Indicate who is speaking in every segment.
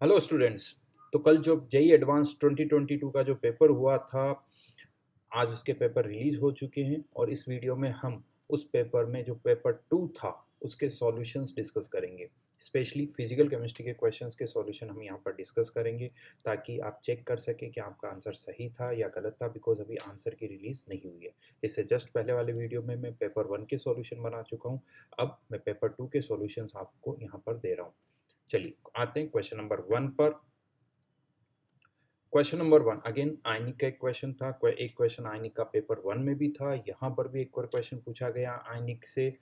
Speaker 1: Hello students. तो कल जो जेई एडवांस 2022 का जो पेपर हुआ था, आज उसके पेपर रिलीज हो चुके हैं और इस वीडियो में हम उस पेपर में जो पेपर 2 था उसके सॉल्यूशंस डिस्कस करेंगे। स्पेशली फिजिकल केमिस्ट्री के क्वेश्चंस के सॉल्यूशन हम यहाँ पर डिस्कस करेंगे ताकि आप चेक कर सकें कि आपका आंसर सही था या गलत था, बिकॉज अभी आंसर की रिलीज नहीं हुई है। इससे जस्ट पहले वाले वीडियो में मैं पेपर 1 के सॉल्यूशन बना चुका हूँ। अब मैं पेपर 2 के सॉल्यूशंस आपको यहाँ पर दे रहा हूँ। चलिए आते हैं क्वेश्चन नंबर 1 पर। क्वेश्चन नंबर 1 अगेन आयनिक का एक क्वेश्चन था। एक क्वेश्चन आयनिक का पेपर 1 में भी था, यहाँ पर भी एक और क्वेश्चन पूछा गया आयनिक से,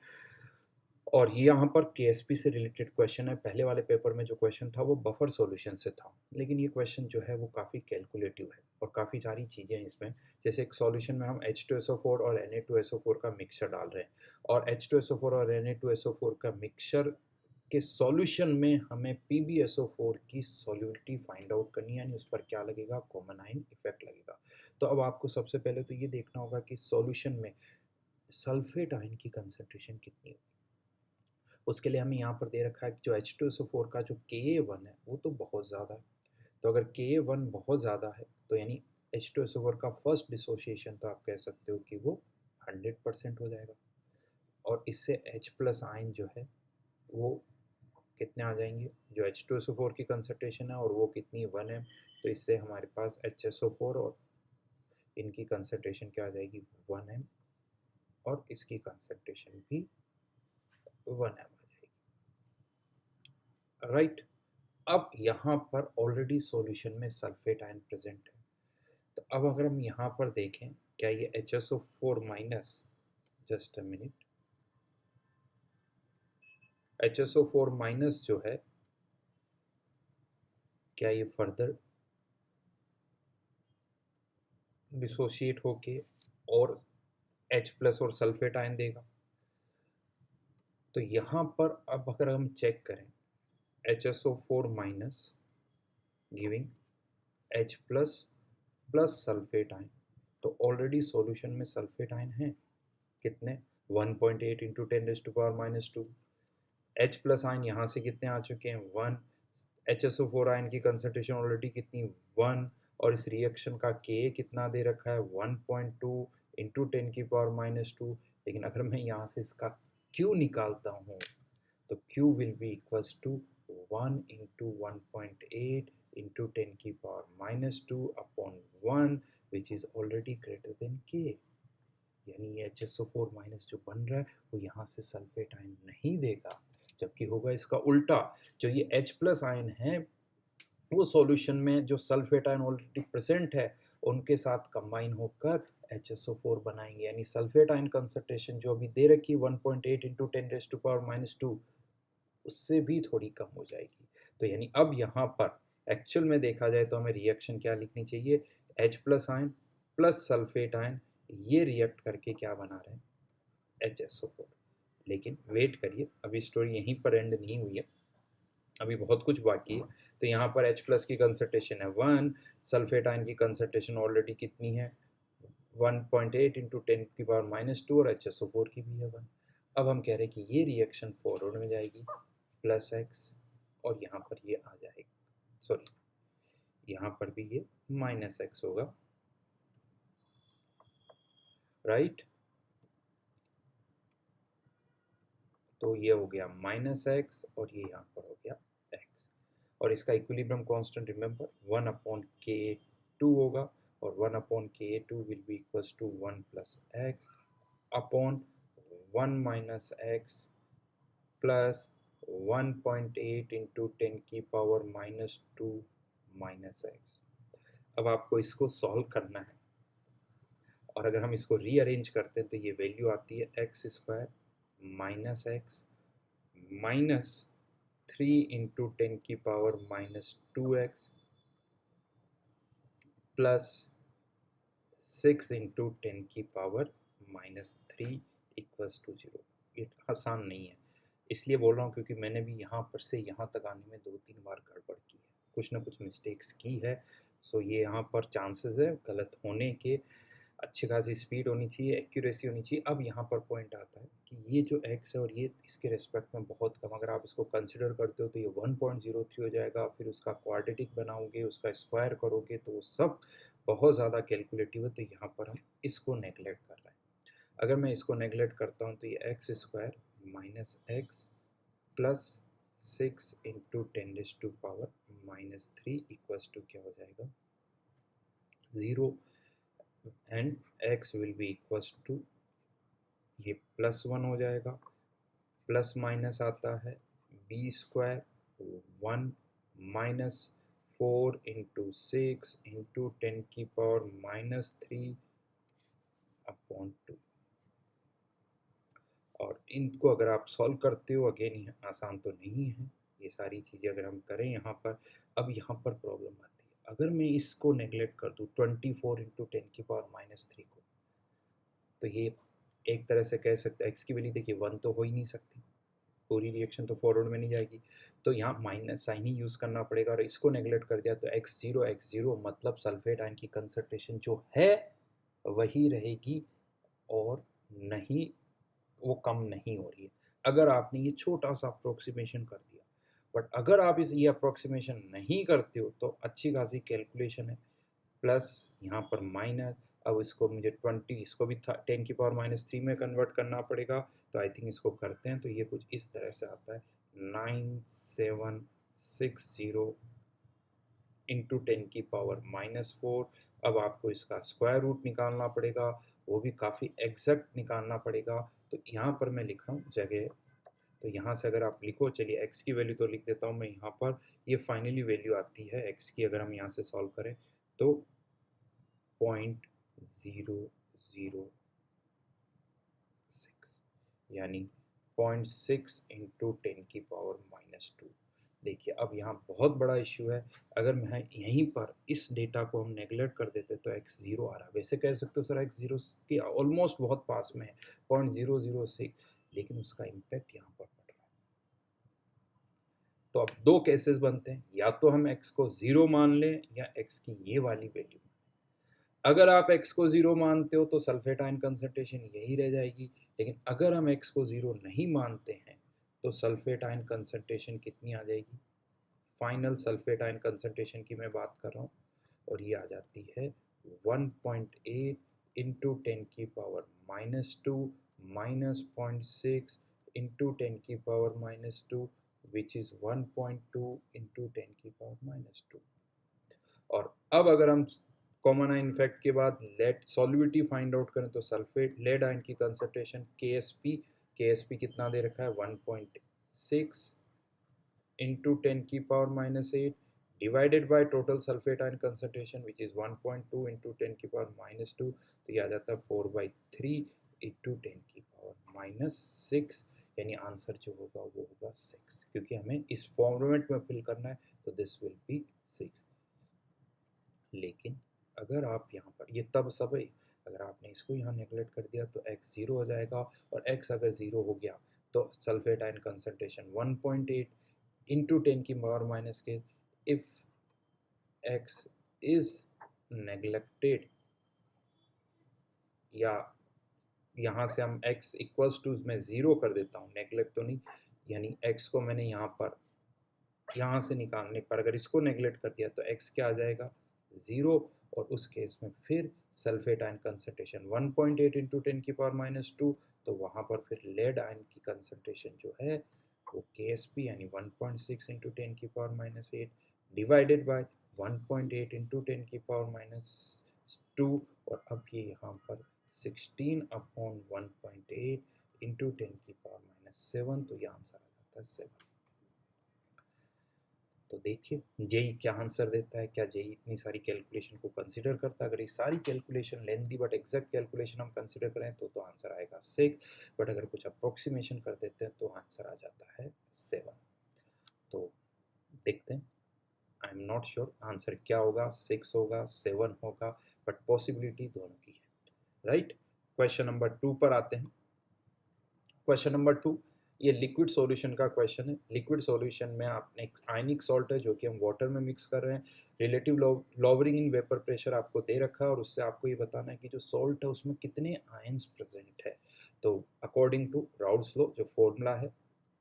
Speaker 1: और ये यहाँ पर केएसपी से रिलेटेड क्वेश्चन है। पहले वाले पेपर में जो क्वेश्चन था वो बफर सॉल्यूशन से था, लेकिन ये क्वेश्चन जो है वो काफ़ी कैलकुलेटिव है और काफ़ी सारी चीज़ें हैं इसमें। जैसे एक सॉल्यूशन में हम H2SO4 और Na2SO4 का मिक्सचर डाल रहे हैं, और H2SO4 और Na2SO4 का मिक्सचर के सॉल्यूशन में हमें PbSO4 की सॉल्युबिलिटी फाइंड आउट करनी है, यानी उस पर क्या लगेगा, कॉमन आयन इफेक्ट लगेगा। तो अब आपको सबसे पहले तो ये देखना होगा कि सॉल्यूशन में सल्फेट आयन की कंसंट्रेशन कितनी होगी। उसके लिए हमें यहाँ पर दे रखा है कि जो H2SO4 का जो Ka1 है वो तो बहुत ज़्यादा है। तो अगर Ka1 बहुत ज़्यादा है तो यानी H2SO4 का फर्स्ट डिसोसिएशन तो आप कह सकते हो कि वो 100% हो जाएगा, और इससे H प्लस आयन जो है वो कितने आ जाएंगे, जो H2SO4 की कंसंट्रेशन है और वो कितनी 1 m, तो इससे हमारे पास HSO4 और इनकी कंसंट्रेशन क्या आ जाएगी 1 m, और इसकी कंसंट्रेशन भी 1 m आ जाएगी। राइट। अब यहाँ पर ऑलरेडी सॉल्यूशन में सल्फेट आयन प्रेजेंट है, तो अब अगर हम यहाँ पर देखें क्या ये HSO4 minus, just a minute, HSO4 minus जो है क्या ये फर्दर डिसोशिएट होके और H प्लस और सल्फेट आयन देगा। तो यहाँ पर अब अगर हम चेक करें HSO4 minus giving H plus plus sulphate ion, तो ऑलरेडी सॉल्यूशन में सल्फेट आयन है कितने 1.8 इंटू 10⁻⁻²। H प्लस आयन यहाँ से कितने आ चुके हैं 1। HSO4 आयन की कंसंट्रेशन ऑलरेडी कितनी 1, और इस रिएक्शन का Ka कितना दे रखा है 1.2 इंटू 10⁻⁻²। लेकिन अगर मैं यहाँ से इसका Q निकालता हूँ तो Q will be equals to 1 into 1.8 into 10⁻⁻² upon 1, which is already greater than K। यानी ये HSO4 माइनस जो बन रहा है वो यहाँ से सल्फेट आयन नहीं देगा, जबकि होगा इसका उल्टा। जो ये H प्लस आयन है वो सॉल्यूशन में जो सल्फेट आयन ऑलरेडी प्रेजेंट है उनके साथ कंबाइन होकर HSO4 बनाएंगे, यानी सल्फेट आयन कंसंट्रेशन जो अभी दे रखी है 1.8 इंटू 10⁻⁻², उससे भी थोड़ी कम हो जाएगी। तो यानी अब यहाँ पर एक्चुअल में देखा जाए तो हमें रिएक्शन क्या लिखनी चाहिए, H plus ion plus sulphate ion, ये रिएक्ट करके क्या बना रहे हैं HSO4। लेकिन वेट करिए, अभी स्टोरी यहीं पर एंड नहीं हुई है, अभी बहुत कुछ बाकी है। तो यहाँ पर H प्लस की कंसंट्रेशन है 1, सल्फेट आयन की कंसंट्रेशन ऑलरेडी कितनी है 1.8 इंटू 10⁻⁻², और HSO4 की भी है 1। अब हम कह रहे हैं कि ये रिएक्शन फॉरवर्ड में जाएगी प्लस एक्स, और यहाँ पर ये आ जाएगा, सॉरी यहाँ पर भी ये माइनस एक्स होगा, राइट। तो ये हो गया माइनस एक्स और ये यहाँ पर हो गया एक्स, और इसका इक्विलिब्रियम कांस्टेंट रिमेंबर 1/K2 होगा, और 1/K2 will be equals to 1 plus x upon 1 minus x plus 1.8 into 10⁻⁻² minus x. अब आपको इसको सॉल्व करना है, और अगर हम इसको रीअरेंज करते हैं तो ये वैल्यू आती है x square minus x minus 3 into 10⁻⁻²x plus 6 into 10⁻⁻³ equals to 0। ये आसान नहीं है, इसलिए बोल रहा हूँ क्योंकि मैंने भी यहाँ पर से यहाँ तक आने में 2-3 बार गड़बड़ की है, कुछ ना कुछ मिस्टेक्स की है। सो ये यहाँ पर चांसेस है गलत होने के, अच्छी खासी स्पीड होनी चाहिए, एक्यूरेसी होनी चाहिए। अब यहाँ पर पॉइंट आता है कि ये जो x है और ये इसके रिस्पेक्ट में बहुत कम, अगर आप इसको कंसिडर करते हो तो ये 1.03 हो जाएगा। फिर उसका क्वाड्रेटिक बनाओगे, उसका स्क्वायर करोगे तो वो सब बहुत ज़्यादा कैलकुलेटिव है। तो यहाँ पर हम इसको नेगलेक्ट कर रहे हैं। अगर मैं इसको नेगलेक्ट करता हूँ तो ये x square minus x plus 6 into 10⁻³ equals to क्या हो जाएगा 0, and x will be equals to ये +1 हो जाएगा, प्लस माइनस आता है b square 1 minus 4 into 6 into 10⁻³ upon 2। और इनको अगर आप सॉल्व करते हो, अगेन ये आसान तो नहीं है ये सारी चीज़ें अगर हम करें यहाँ पर। अब यहाँ पर प्रॉब्लम आती है, अगर मैं इसको नेगलेक्ट कर दूँ 24 इंटू 10⁻³ को, तो ये एक तरह से कह सकते हैं एक्स की वैल्यू देखिए 1 तो हो ही नहीं सकती, पूरी रिएक्शन तो फॉरवर्ड में नहीं जाएगी, तो यहाँ माइनस साइन ही यूज़ करना पड़ेगा। और इसको नेगलेक्ट कर दिया तो x0 मतलब सल्फेट आयन की कंसंट्रेशन जो है वही रहेगी और नहीं, वो कम नहीं हो रही है अगर आपने ये छोटा सा अप्रोक्सीमेशन कर दिया। बट अगर आप ये अप्रोक्सीमेशन नहीं करते हो तो अच्छी खासी कैलकुलेशन है, प्लस यहाँ पर माइनस। अब इसको मुझे 20, इसको भी 10⁻³ में कन्वर्ट करना पड़ेगा। तो आई थिंक इसको करते हैं तो ये कुछ इस तरह से आता है 9760 इंटू 10⁻⁻4। अब आपको इसका स्क्वायर रूट निकालना पड़ेगा, वो भी काफ़ी एग्जैक्ट निकालना पड़ेगा। तो यहाँ पर मैं लिख रहा हूँ जगह, तो यहाँ से अगर आप लिखो, चलिए x की वैल्यू तो लिख देता हूँ मैं यहाँ पर। ये फाइनली वैल्यू आती है x की, अगर हम यहाँ से सॉल्व करें तो 0.006 यानी 0.6 इंटू 10⁻²। देखिए अब यहाँ बहुत बड़ा इश्यू है। अगर मैं यहीं पर इस डेटा को हम नेगलेक्ट कर देते तो x 0 आ रहा है। वैसे कह सकते हो सर x 0 के ऑलमोस्ट बहुत पास में है 0.006, लेकिन उसका इम्पैक्ट यहाँ पर पड़ रहा है। तो अब दो केसेस बनते हैं, या तो हम x को 0 मान लें या x की ये वाली वैल्यू। अगर आप x को 0 मानते हो तो सल्फेट आयन कंसंट्रेशन यही रह जाएगी, लेकिन अगर हम x को 0 नहीं मानते हैं तो सल्फेट आयन कंसंट्रेशन कितनी आ जाएगी, फाइनल सल्फेट आयन कंसंट्रेशन की मैं बात कर रहा हूँ, और ये आ जाती है 1.8 into 10⁻² minus 0.6 into 10⁻², which is 1.2 into 10⁻²। और अब अगर हम कॉमन आयन इफेक्ट के बाद लेड सॉल्युबिलिटी फाइंड आउट करें तो सल्फेट लेड आयन की कंसंट्रेशन KSP कितना दे रखा है 1.6 into 10⁻8 divided by total sulphate ion concentration which is 1.2 into 10⁻²। तो ये आ जाता है 4/3 इंटू 10⁻6, यानी आंसर जो होगा वो होगा 6, क्योंकि हमें इस फॉर्मेट में फिल करना है तो दिस विल बी 6। लेकिन अगर आप यहाँ पर ये तब सब है, अगर आपने इसको यहाँ नेगलेक्ट कर दिया तो x 0 हो जाएगा, और x अगर 0 हो गया तो sulphate ion concentration 1.8 into 10⁻⁻, if x is neglected, या यहाँ से हम x इक्वल्स टू मैं 0 कर देता हूँ, नेगलेक्ट तो नहीं, यानी x को मैंने यहाँ से निकालने पर अगर इसको नेगलेक्ट कर दिया तो x क्या आ जाएगा 0, और उस केस में फिर सल्फेट आयन कंसंट्रेशन 1.8 इंटू 10⁻², तो वहाँ पर फिर लेड आयन की कंसंट्रेशन जो है वो KSP यानी 1.6 इंटू 10⁻8 डिवाइडेड बाय 1.8 इंटू 10⁻², और अब ये यहाँ पर 16/1.8 इंटू 10⁻⁷, तो ये आंसर आ जाता है 7। तो देखिए जेई क्या आंसर देता है, क्या जेई इतनी सारी कैलकुलेशन को कंसिडर करता है। अगर ये सारी calculation lengthy but exact calculation हम कंसिडर करें तो आंसर आएगा 6, बट अगर कुछ अप्रोक्सीमेशन कर देते हैं तो आंसर आ जाता है 7। तो देखते हैं, I am not sure answer क्या होगा, 6 होगा 7 होगा, बट पॉसिबिलिटी दोनों की है, राइट। क्वेश्चन नंबर 2 पर आते हैं। क्वेश्चन नंबर 2, ये लिक्विड सॉल्यूशन का क्वेश्चन है। लिक्विड सॉल्यूशन में आपने एक आयनिक सॉल्ट है जो कि हम वाटर में मिक्स कर रहे हैं। Relative lowering in vapour pressure आपको दे रखा है और उससे आपको ये बताना है कि जो सॉल्ट है उसमें कितने आयंस प्रेजेंट है। तो अकॉर्डिंग टू राउल्स लॉ जो फॉर्मूला है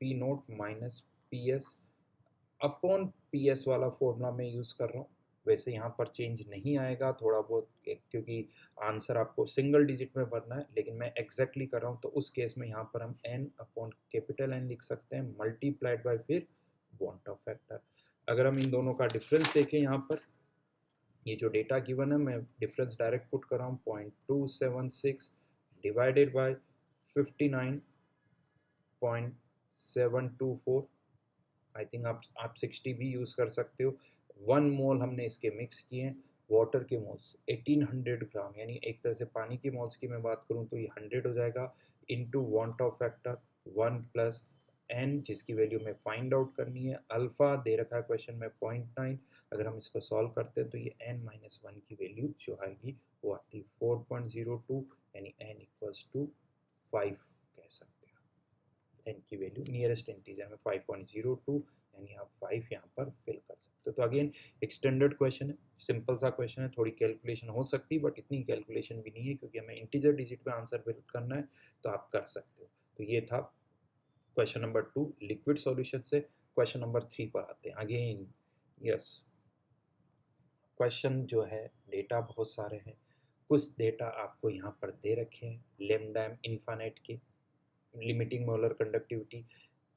Speaker 1: P note minus P S upon P S वाला फॉर्मूला मैं यूज़ कर रहा हूँ। वैसे यहाँ पर चेंज नहीं आएगा, थोड़ा बहुत क्योंकि आंसर आपको सिंगल डिजिट में भरना है, लेकिन मैं एग्जैक्टली कर रहा हूँ तो उस केस में यहाँ पर हम एन अपॉन कैपिटल एन लिख सकते हैं मल्टीप्लाइड बाय फिर वांट ऑफ फैक्टर। अगर हम इन दोनों का डिफरेंस देखें यहाँ पर, ये जो डेटा गिवन है मैं डिफरेंस डायरेक्ट पुट कर रहा हूँ 0.276 डिवाइडेड बाय 59.724। आई थिंक आप 60 भी यूज़ कर सकते हो। 1 मोल हमने इसके मिक्स किए हैं। वाटर के मोल्स 1800 ग्राम, यानी एक तरह से पानी की मोल्स की मैं बात करूँ तो ये 100 हो जाएगा into van't Hoff factor 1 plus n, जिसकी वैल्यू में फाइंड आउट करनी है। अल्फा दे रखा है क्वेश्चन में 0.9। अगर हम इसको सॉल्व करते हैं तो ये n माइनस 1 की वैल्यू जो आएगी वो आती है 4.02, यानी n इक्वल्स टू 5 कह सकते हैं। n की वैल्यू नियरेस्ट इंटीजर में 5.02, यानी आप 5 यहाँ पर फिल कर सकते हो। तो अगेन एक स्टैंडर्ड क्वेश्चन है, सिंपल सा क्वेश्चन है, थोड़ी कैलकुलेशन हो सकती है बट इतनी कैलकुलेशन भी नहीं है क्योंकि हमें इंटीजर डिजिट में आंसर फिल करना है, तो आप कर सकते हो। तो ये था क्वेश्चन नंबर 2 लिक्विड सॉल्यूशन से। क्वेश्चन नंबर 3 पर आते हैं। अगेन यस, क्वेश्चन जो है डेटा बहुत सारे हैं। कुछ डेटा आपको यहाँ पर दे रखे हैं लैम्डा इनफाइनाइट के, लिमिटिंग मोलर कंडक्टिविटी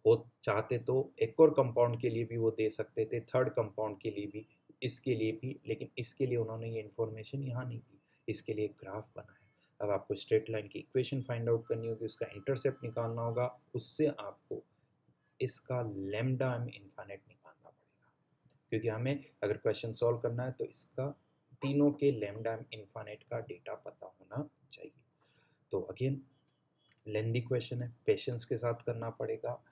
Speaker 1: हो चाहते तो एक और कंपाउंड के लिए भी वो दे सकते थे, थर्ड कंपाउंड के लिए भी, इसके लिए भी, लेकिन इसके लिए उन्होंने ये इन्फॉर्मेशन यहाँ नहीं दी। इसके लिए एक ग्राफ बनाया। अब आपको स्ट्रेट लाइन की इक्वेशन फाइंड आउट करनी होगी, उसका इंटरसेप्ट निकालना होगा, उससे आपको इसका लैम्डा इनफाइनाइट निकालना पड़ेगा, क्योंकि हमें अगर क्वेश्चन सॉल्व करना है तो इसका तीनों के लैम्डा इनफाइनाइट का डेटा पता होना चाहिए। तो अगेन लेंदी क्वेश्चन है, पेशेंस के साथ करना पड़ेगा,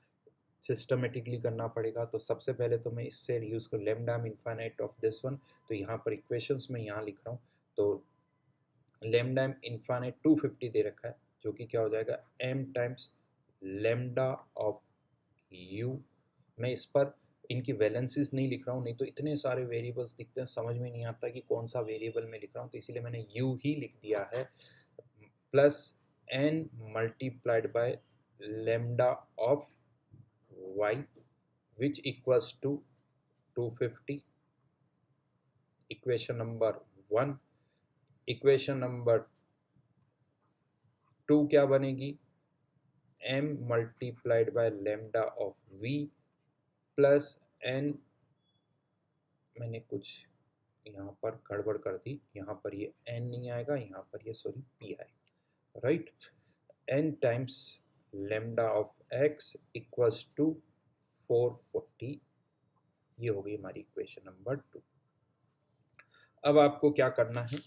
Speaker 1: सिस्टमेटिकली करना पड़ेगा। तो सबसे पहले तो मैं इससे यूज़ कर lambda infinite of this one, तो यहाँ पर इक्वेशंस में यहाँ लिख रहा हूँ। तो लैम्डा इनफाइनाइट 250 दे रखा है, जो कि क्या हो जाएगा m times lambda of u। मैं इस पर इनकी वैलेंसीज नहीं लिख रहा हूँ, नहीं तो इतने सारे वेरिएबल्स दिखते हैं, समझ में नहीं आता कि कौन सा वेरिएबल मैं लिख रहा हूँ, तो इसीलिए मैंने u ही लिख दिया है, plus n multiplied by lambda of y which equals to 250। Equation number 1। Equation number 2 क्या बनेगी, m multiplied by lambda of v plus n, मैंने कुछ यहाँ पर गड़बड़ कर दी, यहाँ पर ये n नहीं आएगा, यहाँ पर ये सॉरी p आएगा, right. n times lambda of x equals to 440। ये हो गई हमारी इक्वेशन नंबर 2। अब आपको क्या करना है,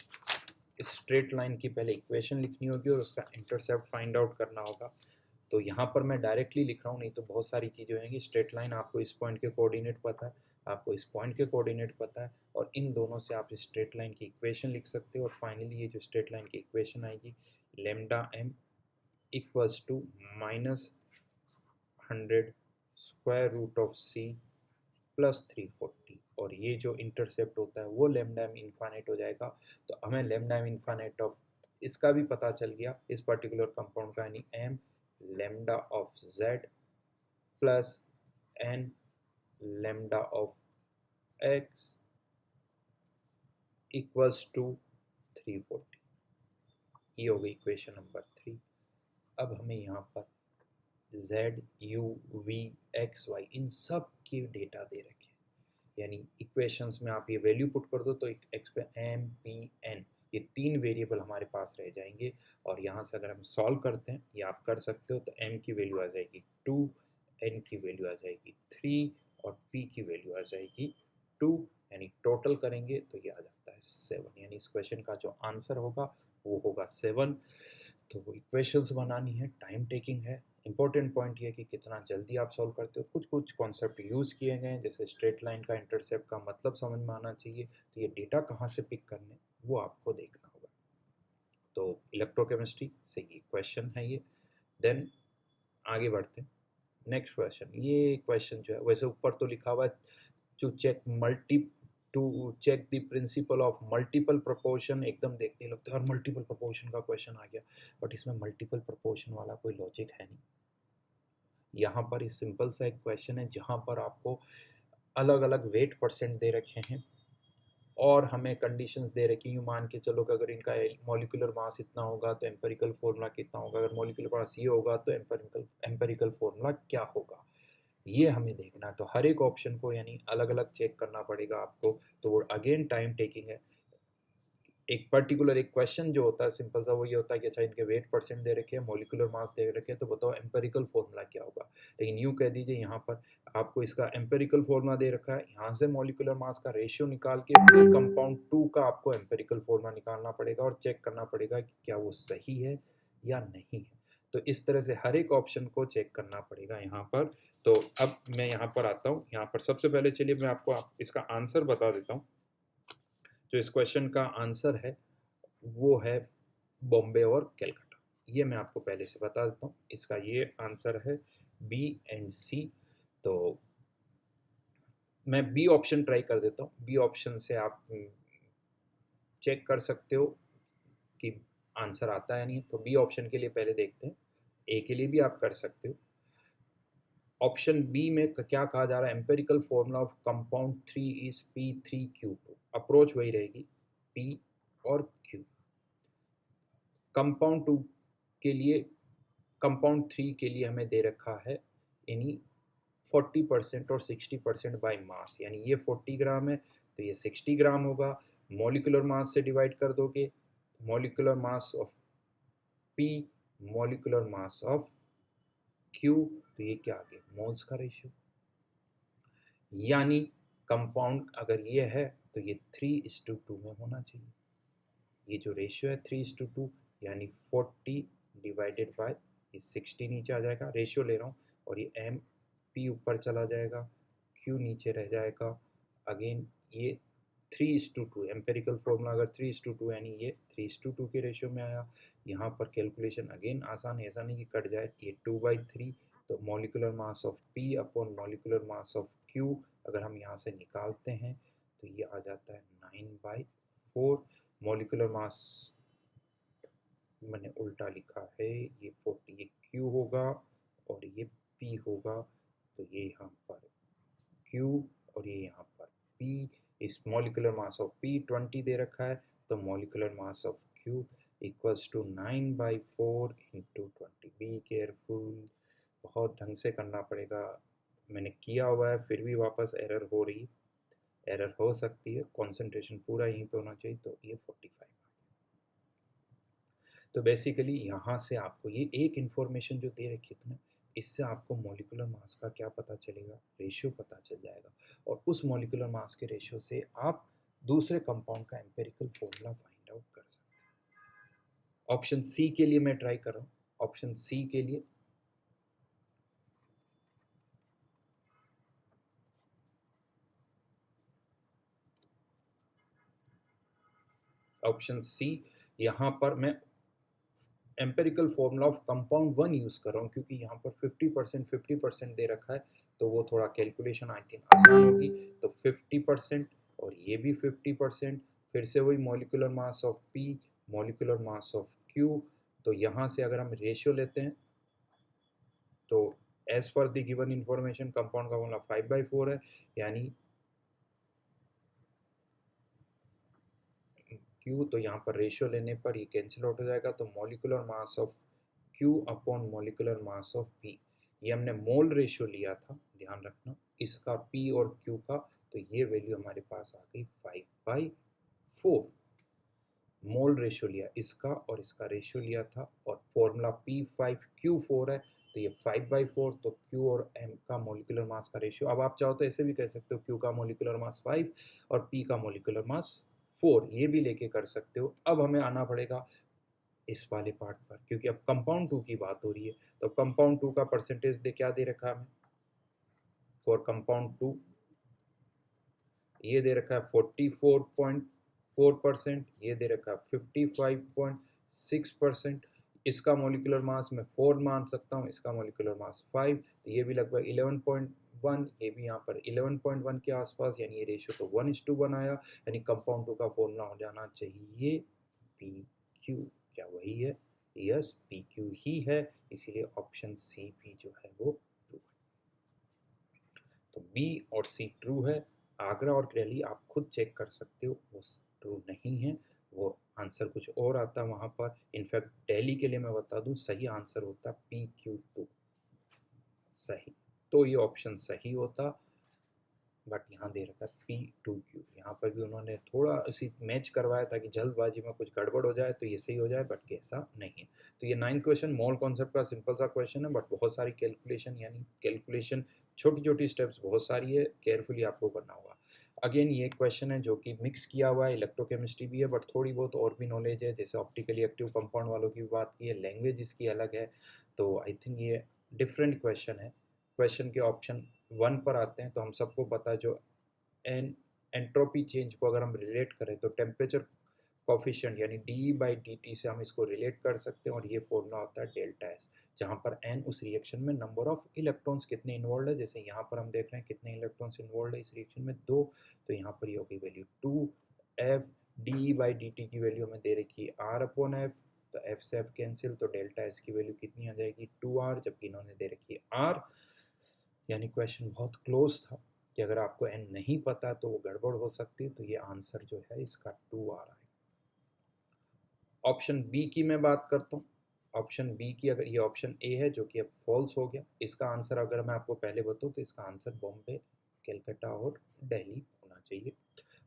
Speaker 1: स्ट्रेट लाइन की पहले इक्वेशन लिखनी होगी और उसका इंटरसेप्ट फाइंड आउट करना होगा। तो यहाँ पर मैं डायरेक्टली लिख रहा हूँ, नहीं तो बहुत सारी चीज़ें होंगी। स्ट्रेट लाइन आपको इस पॉइंट के कोऑर्डिनेट पता है, आपको इस पॉइंट के कोऑर्डिनेट पता है, और इन दोनों से आप स्ट्रेट लाइन की इक्वेशन लिख सकते हो। और फाइनली ये जो स्ट्रेट लाइन की इक्वेशन आएगी lambda m equals to -100 square root of c plus 340, और ये जो इंटरसेप्ट होता है वो लैम्डा एम इनफाइनाइट हो जाएगा। तो हमें लैम्डा एम इनफाइनाइट ऑफ इसका भी पता चल गया, इस पर्टिकुलर कंपाउंड का, यानी m lambda of z plus n lambda of x equals to 340। ये हो गई इक्वेशन नंबर 3। अब हमें यहाँ पर z u v x y इन सब के डेटा दे रखे हैं, यानी इक्वेशंस में आप ये वैल्यू पुट कर दो तो एक्स पे एम पी एन, ये 3 वेरिएबल हमारे पास रह जाएंगे। और यहाँ से अगर हम सॉल्व करते हैं, ये आप कर सकते हो, तो m की वैल्यू आ जाएगी 2, n की वैल्यू आ जाएगी 3 और p की वैल्यू आ जाएगी 2, यानी टोटल करेंगे तो ये आ जाता है 7, यानी इस क्वेश्चन का जो आंसर होगा वो होगा 7। तो इक्वेशंस बनानी है, टाइम टेकिंग है। इंपॉर्टेंट पॉइंट ये है कि कितना जल्दी आप सॉल्व करते हो। कुछ कुछ कॉन्सेप्ट यूज़ किए गए हैं, जैसे स्ट्रेट लाइन का इंटरसेप्ट का मतलब समझ में आना चाहिए, तो ये डेटा कहाँ से पिक करने वो आपको देखना होगा। तो इलेक्ट्रोकेमिस्ट्री से ये क्वेश्चन है ये। देन आगे बढ़ते हैं। नेक्स्ट क्वेश्चन, ये क्वेश्चन जो है वैसे ऊपर तो लिखा हुआ है to check the principle of multiple proportion, एकदम देखने लगते हैं और मल्टीपल प्रोपोर्शन का क्वेश्चन आ गया, बट इसमें मल्टीपल प्रोपोर्शन वाला कोई लॉजिक है नहीं। यहाँ पर इस सिंपल सा एक क्वेश्चन है जहाँ पर आपको अलग अलग वेट परसेंट दे रखे हैं और हमें कंडीशंस दे रखी हैं। मान के चलो कि अगर इनका मॉलिक्यूलर मास इतना होगा तो एम्पेरिकल फार्मूला कितना होगा, अगर मॉलिक्यूलर मास ये होगा तो एम्पेरिकल फार्मूला क्या होगा, ये हमें देखना है। तो हर एक ऑप्शन को यानी अलग अलग चेक करना पड़ेगा आपको, तो वो अगेन टाइम टेकिंग है। एक पर्टिकुलर एक क्वेश्चन जो होता है सिंपल सा वो ये होता है कि अच्छा इनके वेट परसेंट दे रखे हैं, मॉलिक्यूलर मास दे रखे हैं, तो बताओ एम्पेरिकल फार्मूला क्या होगा। लेकिन यूँ कह दीजिए यहाँ पर आपको इसका एम्पेरिकल फार्मूला दे रखा है, यहाँ से मॉलिक्यूलर मास का रेशियो निकाल के फिर कंपाउंड 2 का आपको एम्पेरिकल फार्मूला निकालना पड़ेगा और चेक करना पड़ेगा कि क्या वो सही है या नहीं है। तो इस तरह से हर एक ऑप्शन को चेक करना पड़ेगा यहाँ पर। तो अब मैं यहाँ पर आता हूँ, यहाँ पर सबसे पहले चलिए मैं आपको इसका आंसर बता देता हूँ। जो इस क्वेश्चन का आंसर है वो है बॉम्बे और कलकत्ता। ये मैं आपको पहले से बता देता हूँ, इसका ये आंसर है बी एंड सी। तो मैं बी ऑप्शन ट्राई कर देता हूँ, बी ऑप्शन से आप चेक कर सकते हो कि आंसर आता है नहीं। तो बी ऑप्शन के लिए पहले देखते हैं, ए के लिए भी आप कर सकते हो। ऑप्शन बी में क्या कहा जा रहा है, empirical formula of compound 3 is P3Q2। Approach वही रहेगी, P और Q। कंपाउंड 2 के लिए, कंपाउंड 3 के लिए हमें दे रखा है यानी 40% और 60% बाय मास, यानी ये 40 ग्राम है तो ये 60 ग्राम होगा। मॉलिक्यूलर मास से डिवाइड कर दोगे, molecular mass of P, molecular mass of Q, तो ये क्या आ गया, मोल्स का रेशियो। यानी कंपाउंड अगर ये है तो ये 3:2 में होना चाहिए। ये जो रेशियो है 3:2 यानी 40 डिवाइडेड बाय ये 60 नीचे आ जाएगा, रेशियो ले रहा हूँ, और ये एम पी ऊपर चला जाएगा, क्यू नीचे रह जाएगा। अगेन ये 3:2, एम्पेरिकल फॉर्मूला अगर 3:2 यानी ये 3:2 के रेशियो में आया। यहाँ पर कैलकुलेशन अगेन आसान है, ऐसा नहीं कि कट जाए, ये 2/3। तो molecular mass of P upon molecular mass of Q अगर हम यहाँ से निकालते हैं तो ये आ जाता है 9/4। मॉलिक्यूलर मास मैंने उल्टा लिखा है, ये 40 ये Q होगा और ये P होगा, तो ये यहाँ पर Q और ये यहाँ पर P। इस मॉलिक्यूलर मास ऑफ P 20 दे रखा है, तो molecular mass of Q equals to 9/4 into 20। Be careful, बहुत ढंग से करना पड़ेगा। मैंने किया हुआ है फिर भी वापस एरर हो रही, एरर हो सकती है, कंसंट्रेशन पूरा यहीं पे होना चाहिए। तो ये 45। तो बेसिकली यहाँ से आपको ये एक इन्फॉर्मेशन जो दे रखी थी ना, इससे आपको मॉलिक्यूलर मास का क्या पता चलेगा, रेशियो पता चल जाएगा, और उस मॉलिक्यूलर मास के रेशियो से आप दूसरे कंपाउंड का एम्पेरिकल फॉर्मूला फाइंड आउट कर सकते हैं। ऑप्शन सी के लिए मैं ट्राई कर रहा हूँ, ऑप्शन सी के लिए ऑप्शन सी, यहाँ पर मैं empirical formula of compound 1 use कर रहा हूँ, क्योंकि यहाँ पर 50% दे रखा है, तो वो थोड़ा कैलकुलेशन आई थिंक आसान होगी। तो 50% और ये भी 50%, फिर से वही molecular mass of P, molecular mass of Q. तो यहाँ से अगर हम रेशियो लेते हैं तो as per the given information compound का फॉर्मूला 5/4 है, यानी क्यू, तो यहाँ पर रेशियो लेने पर ये कैंसिल आउट हो जाएगा। तो molecular mass of Q upon molecular mass of P, ये हमने मोल रेशियो लिया था, ध्यान रखना इसका पी और क्यू का, तो ये वैल्यू हमारे पास आ गई 5/4। मोल रेशियो लिया इसका और इसका रेशियो लिया था, और फॉर्मूला P5Q4 है, तो ये 5/4। तो Q और M का मॉलिक्यूलर मास का रेशियो, अब आप चाहो तो ऐसे भी कह सकते हो Q का मॉलिक्यूलर मास 5 और P का मॉलिक्यूलर मास 4, ये भी लेके कर सकते हो। अब हमें आना पड़ेगा इस वाले पार्ट पर, क्योंकि अब कंपाउंड 2 की बात हो रही है। तो कंपाउंड 2 का परसेंटेज दे क्या दे रखा है हमें, फॉर कंपाउंड 2 ये दे रखा है 44.4%, ये दे रखा है 55.6%, इसका मॉलिक्यूलर मास मैं 4 मान सकता हूँ, इसका मॉलिक्यूलर मास 5, तो ये भी लगभग 11.1, ये भी यहाँ पर 11.1 के आसपास, यानी ये रेशियो तो 1:1 आया, यानी कंपाउंड 2 का फॉर्मूला हो जाना चाहिए PQ। क्या वही है? यस, PQ ही है, इसीलिए ऑप्शन सी भी जो है वो ट्रू है। तो बी और सी ट्रू है। आगरा और दिल्ली आप खुद चेक कर सकते हो, वो ट्रू नहीं है, वो आंसर कुछ और आता है वहाँ पर। इनफैक्ट दिल्ली के लिए मैं बता दूँ, सही आंसर होता PQ2 सही, तो ये ऑप्शन सही होता, बट यहाँ दे रखा है P2Q। यहाँ पर भी उन्होंने थोड़ा उसी मैच करवाया ताकि जल्दबाजी में कुछ गड़बड़ हो जाए तो ये सही हो जाए, बट कि ऐसा नहीं है। तो ये 9th क्वेश्चन मोल कॉन्सेप्ट का सिंपल सा क्वेश्चन है, बट बहुत सारी कैलकुलेशन, यानी कैलकुलेशन छोटी छोटी स्टेप्स बहुत सारी है, केयरफुली आपको करना होगा। अगेन ये क्वेश्चन है जो कि मिक्स किया हुआ है, इलेक्ट्रोकेमिस्ट्री भी है, बट थोड़ी बहुत और भी नॉलेज है, जैसे ऑप्टिकली एक्टिव कंपाउंड वालों की बात की है, लैंग्वेज इसकी अलग है, तो आई थिंक ये डिफरेंट क्वेश्चन है। क्वेश्चन के ऑप्शन 1 पर आते हैं, तो हम सबको पता है जो एंट्रोपी चेंज को अगर हम रिलेट करें तो टेम्परेचर कॉफिशिएंट यानी dE/dt से हम इसको रिलेट कर सकते हैं, और ये फॉर्मूला होता है डेल्टा एस, जहाँ पर n उस रिएक्शन में नंबर ऑफ इलेक्ट्रॉन्स कितने इन्वॉल्व है। जैसे यहाँ पर हम देख रहे हैं कितने इलेक्ट्रॉन्स इन्वॉल्व है इस रिएक्शन में, 2, तो यहाँ पर ये होगी वैल्यू 2f। dE/dt की वैल्यू हमें दे रखी है R/F, तो f से f कैंसिल, तो डेल्टा एस की वैल्यू कितनी आ जाएगी 2R, जबकि इन्होंने दे रखी है R। यानी क्वेश्चन बहुत क्लोज था कि अगर आपको n नहीं पता तो वो गड़बड़ हो सकती है, तो ये आंसर जो है इसका 2 आ रहा है। ऑप्शन बी की मैं बात करता हूँ। ऑप्शन बी की, अगर ये ऑप्शन ए है जो कि अब फॉल्स हो गया, इसका आंसर अगर मैं आपको पहले बताऊँ तो इसका आंसर बॉम्बे, कलकत्ता और दिल्ली होना चाहिए।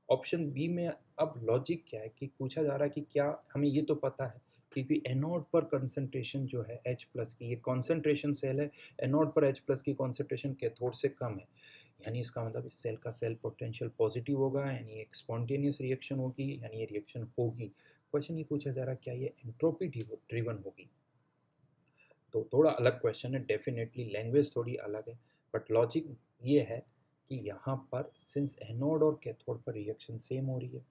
Speaker 1: ऑप्शन बी में अब लॉजिक क्या है कि पूछा जा रहा है कि क्या हमें ये तो पता है क्योंकि एनोड पर कंसंट्रेशन जो है H प्लस की, ये कॉन्सेंट्रेशन सेल है, एनोड पर H प्लस की कॉन्सेंट्रेशन कैथोड से कम है, यानी इसका मतलब इस सेल का सेल पोटेंशियल पॉजिटिव होगा, यानी एक स्पॉन्टेनियस रिएक्शन होगी, यानी ये रिएक्शन होगी। क्वेश्चन ये पूछा जा रहा है क्या ये एंट्रोपी ड्रिवन होगी, तो थोड़ा अलग क्वेश्चन है, डेफिनेटली लैंग्वेज थोड़ी अलग है, बट लॉजिक ये है कि यहाँ पर सिंस एनोड और कैथोड पर रिएक्शन सेम हो रही है,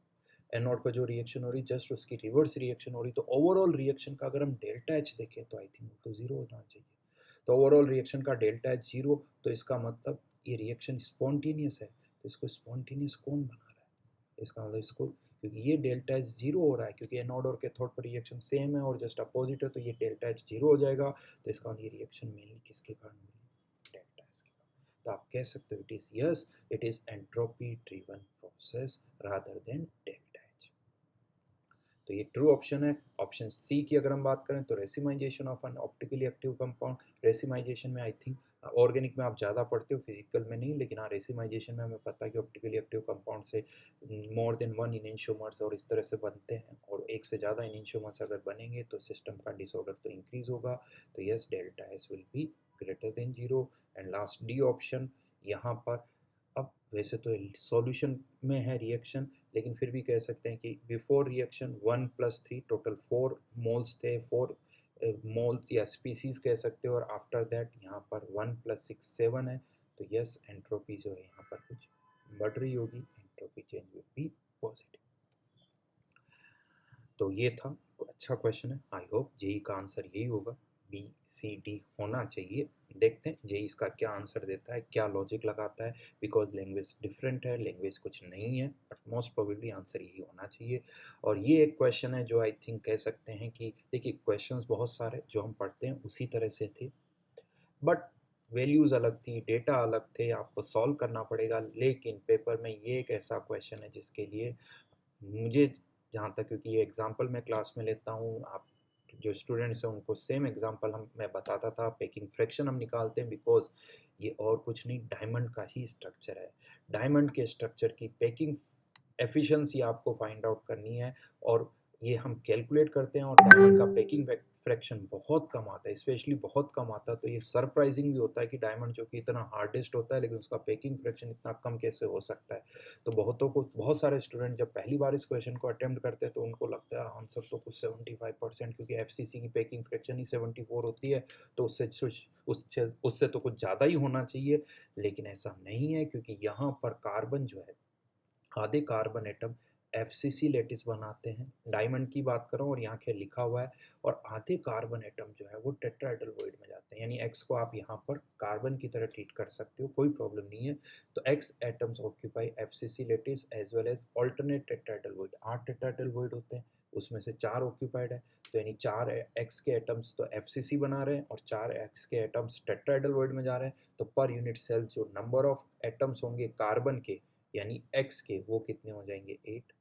Speaker 1: एनोड पर जो रिएक्शन हो रही है जस्ट उसकी रिवर्स रिएक्शन हो रही है, तो ओवरऑल रिएक्शन का अगर हम डेल्टा एच देखें तो आई थिंक तो जीरो होना चाहिए। तो ओवरऑल रिएक्शन का डेल्टा एच जीरो, तो इसका मतलब ये रिएक्शन स्पॉन्टेनियस है, तो इसको स्पॉन्टेनियस कौन बना रहा है, इसका मतलब इसको, क्योंकि ये डेल्टा एच जीरो हो रहा है क्योंकि एनोड और कैथोड पर रिएक्शन सेम है और जस्ट अपोजिट है, तो ये डेल्टा एच जीरो हो जाएगा, तो इसका मतलब ये रिएक्शन मेनली किसके कारण हो रही है, डेल्टा एच के कारण। तो आप कह सकते हो it is yes, it is entropy driven process rather than delta H. तो ये ट्रू ऑप्शन है। ऑप्शन सी की अगर हम बात करें तो racemisation of N optically active compound, racemisation में आई थिंक ऑर्गेनिक में आप ज़्यादा पढ़ते हो, फिजिकल में नहीं, लेकिन हाँ रेसिमाइजेशन में हमें पता है कि ऑप्टिकली एक्टिव कंपाउंड से मोर देन 1 इनिशियोमर्स और इस तरह से बनते हैं, और एक से ज़्यादा इनिशियोमर्स अगर बनेंगे तो सिस्टम का डिसऑर्डर तो इंक्रीज होगा, तो yes delta S will be greater than zero. And last D option, यहाँ पर अब वैसे तो सॉल्यूशन में है रिएक्शन, लेकिन फिर भी कह सकते हैं कि बिफोर रिएक्शन 1+3 टोटल 4 मोल्स थे, 4 मोल या स्पीसीज कह सकते हो, और आफ्टर दैट यहाँ पर 1+6 7 है, तो यस एंट्रोपी जो है यहाँ पर कुछ बढ़ रही होगी, entropy change will be positive. तो ये था, अच्छा क्वेश्चन है, आई होप जेई का आंसर यही होगा, BCD होना चाहिए। देखते हैं जेई इसका क्या आंसर देता है, क्या लॉजिक लगाता है, बिकॉज लैंग्वेज डिफरेंट है, लैंग्वेज कुछ नहीं है, बट मोस्ट प्रोबेबली आंसर यही होना चाहिए। और ये एक क्वेश्चन है जो आई थिंक कह सकते हैं कि देखिए क्वेश्चंस बहुत सारे जो हम पढ़ते हैं उसी तरह से थे, बट वैल्यूज़ अलग थी, डेटा अलग थे, आपको सॉल्व करना पड़ेगा, लेकिन पेपर में ये एक ऐसा क्वेश्चन है जिसके लिए मुझे जहाँ तक, क्योंकि ये एग्जांपल मैं क्लास में लेता हूँ, आप जो स्टूडेंट्स हैं उनको सेम एग्जांपल मैं बताता था, पैकिंग फ्रैक्शन हम निकालते हैं, बिकॉज ये और कुछ नहीं डायमंड का ही स्ट्रक्चर है, डायमंड के स्ट्रक्चर की पैकिंग एफिशिएंसी आपको फाइंड आउट करनी है, और ये हम कैलकुलेट करते हैं, और डायमंड का पैकिंग फ्रैक्शन बहुत कम आता है, स्पेशली बहुत कम आता है, तो ये सरप्राइजिंग भी होता है कि डायमंड जो कि इतना हार्डेस्ट होता है लेकिन उसका पैकिंग फ्रैक्शन इतना कम कैसे हो सकता है। तो बहुतों को, बहुत सारे स्टूडेंट जब पहली बार इस क्वेश्चन को अटेम्प्ट करते हैं तो उनको लगता है आंसर तो कुछ 75%, क्योंकि एफसीसी की पैकिंग फ्रैक्शन ही 74 होती है, तो उससे तो कुछ ज़्यादा ही होना चाहिए, लेकिन ऐसा नहीं है, क्योंकि यहाँ पर कार्बन जो है, आधे कार्बन एटम FCC लेटिस बनाते हैं, डायमंड की बात कर रहा हूँ और यहाँ क्या लिखा हुआ है, और आधे कार्बन एटम जो है वो टेट्राहेड्रल वॉइड में जाते हैं, यानी X को आप यहाँ पर कार्बन की तरह ट्रीट कर सकते हो, कोई प्रॉब्लम नहीं है। तो X atoms occupy FCC lattice as well as alternate tetrahedral void, 8 tetrahedral void होते हैं, उसमें से 4 ऑक्यूपाइड है, तो यानी 4 X के एटम्स तो FCC बना रहे हैं और 4 X के एटम्स टेट्राहेड्रल वॉइड में जा रहे हैं, तो पर यूनिट सेल जो नंबर ऑफ एटम्स होंगे कार्बन के यानी X के, वो कितने हो जाएंगे 8।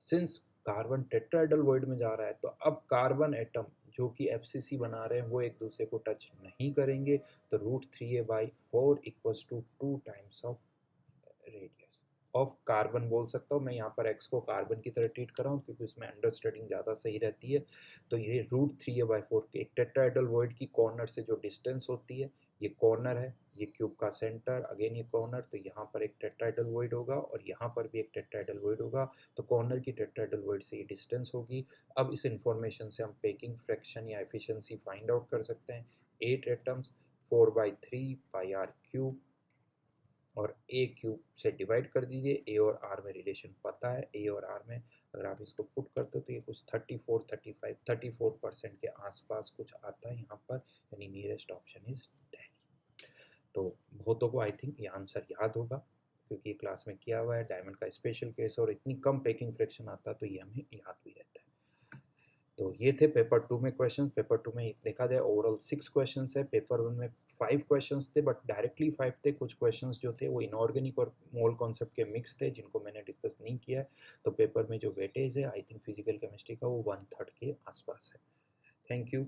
Speaker 1: सिंस कार्बन टेट्राहेड्रल वॉइड में जा रहा है तो अब कार्बन एटम जो कि FCC बना रहे हैं वो एक दूसरे को टच नहीं करेंगे, तो √3a/4 equals to 2 times of radius of carbon बोल सकता हूँ मैं, यहाँ पर X को कार्बन की तरह ट्रीट कर रहा हूँ क्योंकि उसमें अंडरस्टैंडिंग ज़्यादा सही रहती है। तो ये √3a/4 के एक टेट्राहेड्रल वॉइड की कॉर्नर से जो डिस्टेंस होती है, ये कॉर्नर है, ये क्यूब का सेंटर, अगेन ये कॉर्नर, तो यहाँ पर एक टेट्राहेड्रल वॉइड होगा और यहाँ पर भी एक टेट्राहेड्रल वॉइड होगा, तो कॉर्नर की टेट्राहेड्रल वॉइड से ये डिस्टेंस होगी। अब इस इंफॉर्मेशन से हम पेकिंग फ्रैक्शन या एफिशिएंसी फाइंड आउट कर सकते हैं। 8 एटम्स 4/3 πr³ और ए क्यूब से डिवाइड कर दीजिए, ए और आर में रिलेशन पता है, ए और आर में अगर आप इसको पुट करते हो तो ये कुछ 34% के आसपास कुछ आता है यहाँ पर, यानी नियरेस्ट ऑप्शन इज दिल्ली। तो बहुतों को आई थिंक ये आंसर याद होगा क्योंकि ये क्लास में किया हुआ है, डायमंड का स्पेशल केस और इतनी कम पेकिंग फ्रैक्शन आता है तो ये हमें याद भी रहता है। तो ये थे पेपर 2 में क्वेश्चन। पेपर 2 में देखा जाए ओवरऑल 6 क्वेश्चन है, पेपर 1 में 5 क्वेश्चन थे बट डायरेक्टली 5 थे, कुछ क्वेश्चन जो थे वो इनऑर्गेनिक और मोल कॉन्सेप्ट के मिक्स थे जिनको मैंने डिस्कस नहीं किया है। तो पेपर में जो वेटेज है आई थिंक फिजिकल केमिस्ट्री का वो 1/3 के आसपास है। Thank you.